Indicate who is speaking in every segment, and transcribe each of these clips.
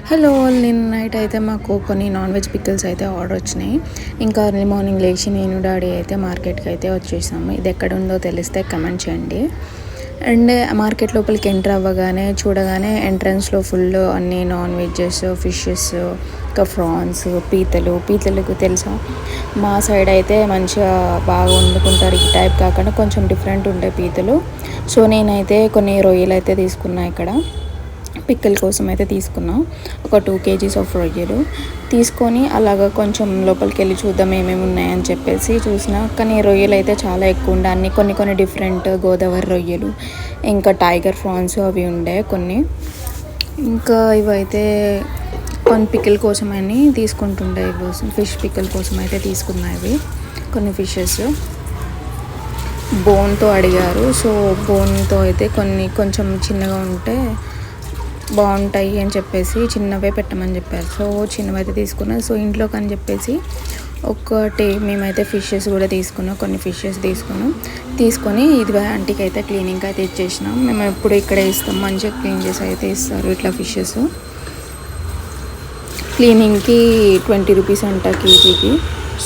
Speaker 1: Hello, నిన్న night అయితే మాకు కొన్ని నాన్ వెజ్ పికిల్స్ అయితే ఆర్డర్ వచ్చినాయి. ఇంకా ఎర్లీ మార్నింగ్ లేచి నేను డాడీ అయితే మార్కెట్కి అయితే వచ్చేసాము. ఇది ఎక్కడ ఉందో తెలిస్తే కమెంట్ చేయండి. అండ్ మార్కెట్ లోపలికి ఎంటర్ అవ్వగానే చూడగానే ఎంట్రన్స్లో ఫుల్ అన్ని నాన్ వెజ్జెస్, ఫిషెస్, ఇంకా ఫ్రాన్స్, పీతలకు తెలుసా, మా సైడ్ అయితే మంచిగా బాగా వండుకుంటారు. ఈ టైప్ కాకుండా కొంచెం డిఫరెంట్ ఉంటాయి పీతలు. సో నేనైతే కొన్ని రొయ్యలు అయితే తీసుకున్నా. ఇక్కడ పిక్కల కోసం అయితే తీసుకున్నాం. ఒక 2 kgs ఆఫ్ రొయ్యలు తీసుకొని అలాగా కొంచెం లోపలికి వెళ్ళి చూద్దాం ఏమేమి ఉన్నాయని చెప్పేసి చూసిన. కానీ రొయ్యలు అయితే చాలా ఎక్కువ ఉండే, అన్ని కొన్ని డిఫరెంట్ గోదావరి రొయ్యలు, ఇంకా టైగర్ ఫ్రాన్స్ అవి ఉండే కొన్ని. ఇంకా ఇవైతే కొన్ని పికిల్ కోసమని తీసుకుంటుండే. ఇవి ఫిష్ పికిల్ కోసం అయితే తీసుకున్నాయి. కొన్ని ఫిషెస్ బోన్తో అడిగారు. సో బోన్తో అయితే కొంచెం చిన్నగా ఉంటే బాగుంటాయి అని చెప్పేసి చిన్నవే పెట్టమని చెప్పారు. సో చిన్నవి అయితే తీసుకున్నాం. సో ఇంట్లోకి అని చెప్పేసి మేమైతే ఫిషెస్ కూడా తీసుకున్నాం. కొన్ని ఫిషెస్ తీసుకొని ఇది ఆంటీకి అయితే క్లీనింగ్కి అయితే ఇచ్చేసినాం. మేము ఎప్పుడు ఇక్కడే ఇస్తాం, మంచిగా క్లీన్ చేసి అయితే ఇస్తారు ఇట్లా ఫిషెస్. క్లీనింగ్కి 20 రూపీస్ అంట కేజీకి.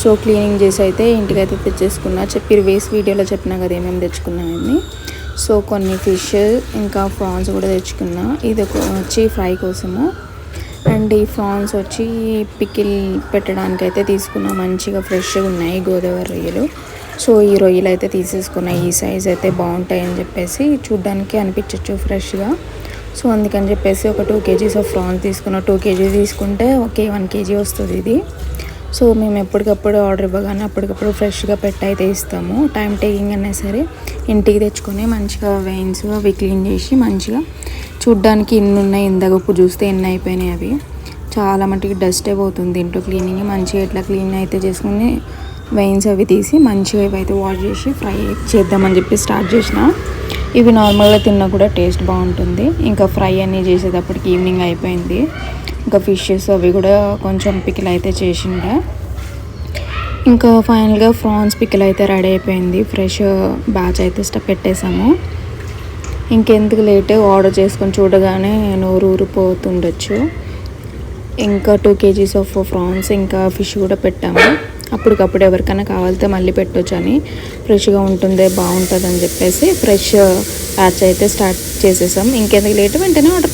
Speaker 1: సో క్లీనింగ్ చేసి అయితే ఇంటికి అయితే తెచ్చేసుకున్నా. వీడియోలో చెప్పినా కదా ఏమేమి తెచ్చుకున్నామని. సో కొన్ని ఫిష్ ఇంకా ప్రాన్స్ కూడా తెచ్చుకున్నా. ఇది వచ్చి ఫ్రై కోసము. అండ్ ఈ ప్రాన్స్ వచ్చి పికిల్ పెట్టడానికి అయితే తీసుకున్నా. మంచిగా ఫ్రెష్గా ఉన్నాయి గోదావరి రొయ్యలు. సో ఈ రొయ్యలు అయితే తీసేసుకున్నా. ఈ సైజ్ అయితే బాగుంటాయి అని చెప్పేసి, చూడ్డానికి అనిపించవచ్చు ఫ్రెష్గా. సో అందుకని చెప్పేసి ఒక 2 kgs ఆఫ్ ప్రాన్స్ తీసుకున్నా. 2 kg తీసుకుంటే 1 kg వస్తుంది ఇది. సో మేము ఎప్పటికప్పుడు ఆర్డర్ ఇవ్వగానే అప్పటికప్పుడు ఫ్రెష్గా అయితే ఇస్తాము. టైం టేకింగ్ అయినా సరే ఇంటికి తెచ్చుకొని మంచిగా వెయిన్స్ అవి క్లీన్ చేసి మంచిగా చూడ్డానికి ఇన్ని ఉన్నాయి. ఇందాక చూస్తే ఎన్ని అయిపోయినాయి. అవి చాలా మటుకు డస్టే పోతుంది ఇంట్లో క్లీనింగ్. మంచిగా ఇట్లా క్లీన్ అయితే చేసుకుని వెయిన్స్ అవి తీసి మంచిగా ఇవైతే వాష్ చేసి ఫ్రై చేద్దామని చెప్పి స్టార్ట్ చేసిన. ఇవి నార్మల్గా తిన్నా కూడా టేస్ట్ బాగుంటుంది. ఇంకా ఫ్రై అన్నీ చేసేటప్పటికి ఈవినింగ్ అయిపోయింది. ఇంకా ఫిషెస్ అవి కూడా కొంచెం పికిల్ అయితే చేసిండే. ఇంకా ఫైనల్గా ప్రాన్స్ పికిల్ అయితే రెడీ అయిపోయింది. ఫ్రెష్ బ్యాచ్ అయితే పెట్టేసాము. ఇంకెందుకు లేట్, ఆర్డర్ చేసుకొని చూడగానే నోరు ఊరిపోతుండొచ్చు. ఇంకా 2 kgs ఆఫ్ ప్రాన్స్ ఇంకా ఫిష్ కూడా పెట్టాము. అప్పటికప్పుడు ఎవరికైనా కావాలితే మళ్ళీ పెట్టవచ్చు అని, ఫ్రెష్గా ఉంటుంది బాగుంటుంది అని చెప్పేసి ఫ్రెష్ బ్యాచ్ అయితే స్టార్ట్ చేసేసాం. ఇంకెందుకు లేట్, వెంటనే ఆర్డర్